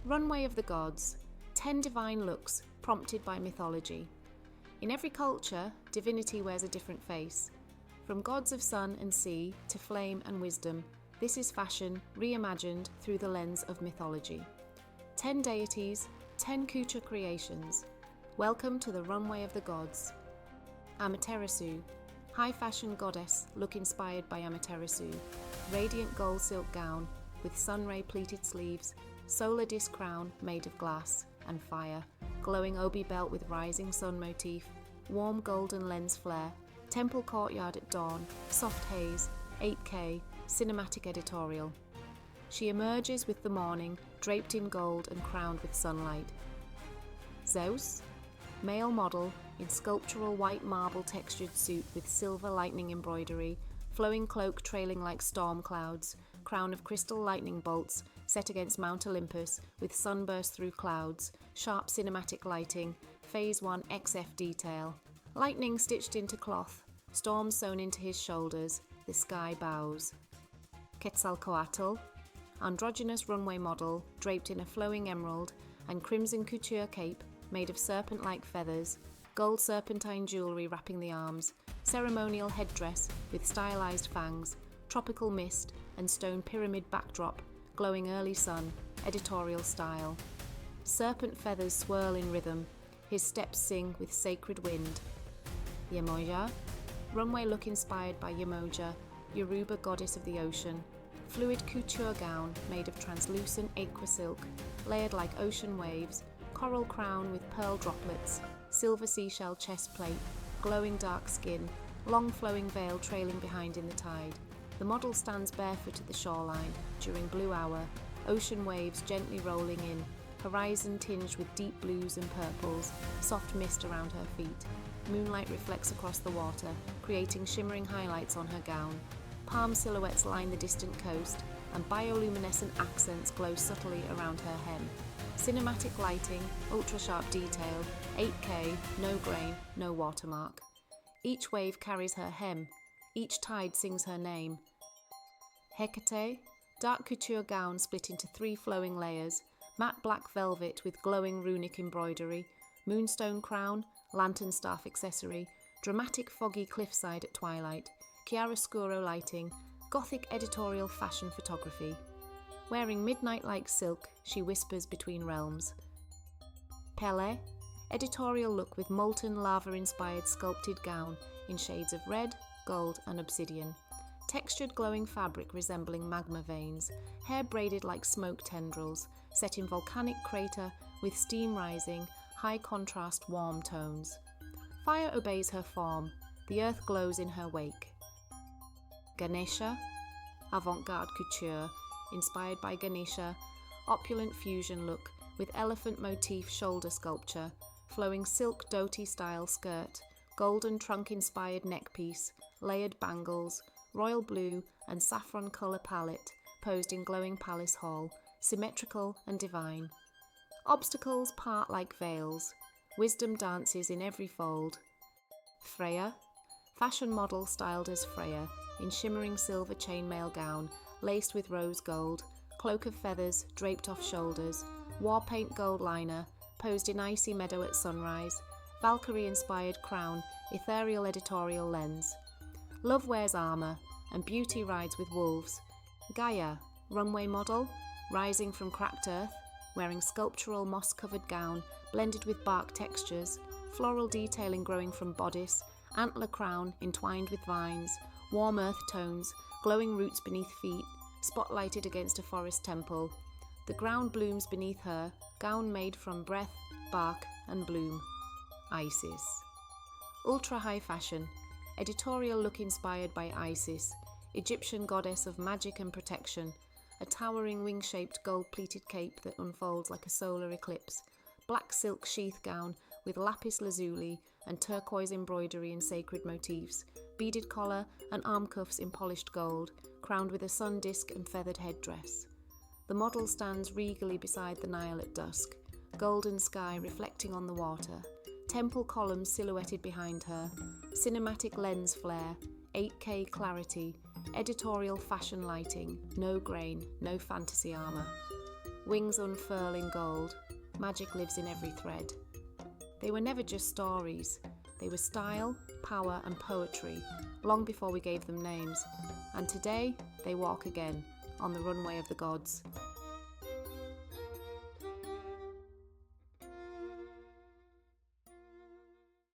Runway of the Gods, 10 divine looks prompted by mythology. In every culture, divinity wears a different face. From gods of sun and sea to flame and wisdom, this is fashion reimagined through the lens of mythology. 10 deities, 10 couture creations. Welcome to the Runway of the Gods. Amaterasu, high fashion goddess look inspired by Amaterasu, radiant gold silk gown with sunray pleated sleeves, solar disc crown made of glass and fire, glowing obi belt with rising sun motif, warm golden lens flare, temple courtyard at dawn, soft haze, 8K, cinematic editorial. She emerges with the morning, draped in gold and crowned with sunlight. Zeus, male model in sculptural white marble textured suit with silver lightning embroidery, flowing cloak trailing like storm clouds, crown of crystal lightning bolts set against Mount Olympus with sunburst through clouds, sharp cinematic lighting, phase 1 XF detail. Lightning stitched into cloth, storm sewn into his shoulders, the sky bows. Quetzalcoatl, androgynous runway model draped in a flowing emerald and crimson couture cape made of serpent-like feathers, gold serpentine jewellery wrapping the arms, ceremonial headdress with stylized fangs, tropical mist and stone pyramid backdrop, glowing early sun, editorial style. Serpent feathers swirl in rhythm, his steps sing with sacred wind. Yemoja, runway look inspired by Yemoja, Yoruba goddess of the ocean, fluid couture gown made of translucent aqua silk, layered like ocean waves, coral crown with pearl droplets, silver seashell chest plate, glowing dark skin, long flowing veil trailing behind in the tide. The model stands barefoot at the shoreline during blue hour, ocean waves gently rolling in, horizon tinged with deep blues and purples, soft mist around her feet. Moonlight reflects across the water, creating shimmering highlights on her gown. Palm silhouettes line the distant coast, and bioluminescent accents glow subtly around her hem. Cinematic lighting, ultra-sharp detail, 8K, no grain, no watermark. Each wave carries her hem, each tide sings her name. Hecate, dark couture gown split into 3 flowing layers, matte black velvet with glowing runic embroidery, moonstone crown, lantern staff accessory, dramatic foggy cliffside at twilight, chiaroscuro lighting, gothic editorial fashion photography. Wearing midnight-like silk, she whispers between realms. Pele, editorial look with molten lava-inspired sculpted gown in shades of red, gold and obsidian. Textured glowing fabric resembling magma veins, hair braided like smoke tendrils, set in volcanic crater with steam rising, high contrast warm tones. Fire obeys her form, the earth glows in her wake. Ganesha, avant-garde couture, inspired by Ganesha, opulent fusion look with elephant motif shoulder sculpture, flowing silk dhoti style skirt, golden trunk inspired neckpiece, layered bangles, royal blue and saffron colour palette posed in glowing palace hall, symmetrical and divine. Obstacles part like veils, wisdom dances in every fold. Freya, fashion model styled as Freya in shimmering silver chainmail gown laced with rose gold, cloak of feathers draped off shoulders, war paint gold liner posed in icy meadow at sunrise, Valkyrie inspired crown, ethereal editorial lens. Love wears armour and beauty rides with wolves. Gaia, runway model, rising from cracked earth, wearing sculptural moss-covered gown blended with bark textures, floral detailing growing from bodice, antler crown entwined with vines, warm earth tones, glowing roots beneath feet, spotlighted against a forest temple. The ground blooms beneath her, gown made from breath, bark and bloom. Isis. Ultra-high fashion, editorial look inspired by Isis, Egyptian goddess of magic and protection, a towering wing-shaped gold-pleated cape that unfolds like a solar eclipse, black silk sheath gown with lapis lazuli and turquoise embroidery in sacred motifs, beaded collar and arm cuffs in polished gold, crowned with a sun disk and feathered headdress. The model stands regally beside the Nile at dusk, golden sky reflecting on the water, temple columns silhouetted behind her, cinematic lens flare, 8K clarity, editorial fashion lighting, no grain, no fantasy armour. Wings unfurl in gold, magic lives in every thread. They were never just stories. They were style, power and poetry, long before we gave them names. And today, they walk again, on the runway of the gods.